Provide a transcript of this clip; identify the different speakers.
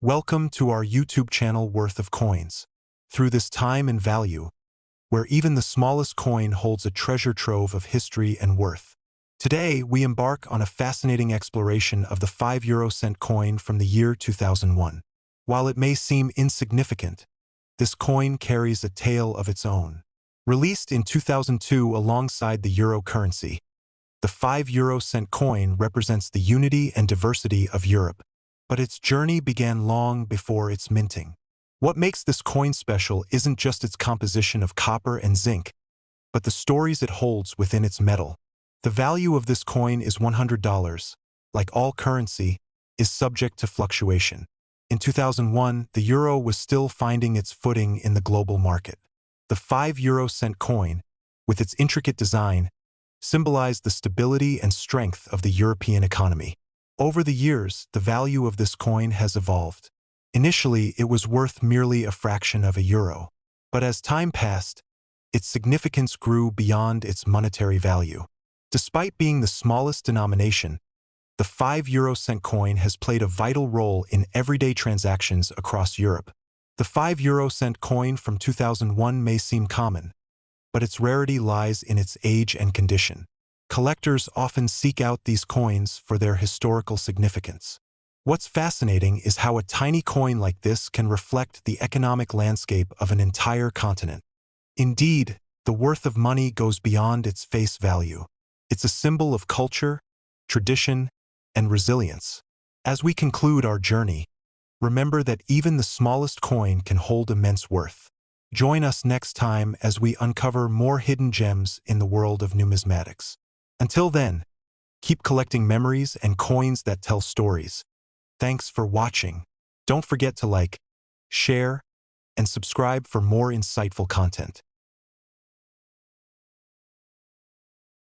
Speaker 1: Welcome to our YouTube channel Worth of Coins. Through this time and value, where even the smallest coin holds a treasure trove of history and worth. Today, we embark on a fascinating exploration of the 5 euro-cent coin from the year 2001. While it may seem insignificant, this coin carries a tale of its own. Released in 2002 alongside the euro currency, the 5 euro-cent coin represents the unity and diversity of Europe. But its journey began long before its minting. What makes this coin special isn't just its composition of copper and zinc, but the stories it holds within its metal. The value of this coin is $100. Like all currency, is subject to fluctuation. In 2001, the euro was still finding its footing in the global market. The 5 euro-cent coin, with its intricate design, symbolized the stability and strength of the European economy. Over the years, the value of this coin has evolved. Initially, it was worth merely a fraction of a euro. But as time passed, its significance grew beyond its monetary value. Despite being the smallest denomination, the 5 euro-cent coin has played a vital role in everyday transactions across Europe. The 5 euro-cent coin from 2001 may seem common, but its rarity lies in its age and condition. Collectors often seek out these coins for their historical significance. What's fascinating is how a tiny coin like this can reflect the economic landscape of an entire continent. Indeed, the worth of money goes beyond its face value. It's a symbol of culture, tradition, and resilience. As we conclude our journey, remember that even the smallest coin can hold immense worth. Join us next time as we uncover more hidden gems in the world of numismatics. Until then, keep collecting memories and coins that tell stories. Thanks for watching. Don't forget to like, share, and subscribe for more insightful content.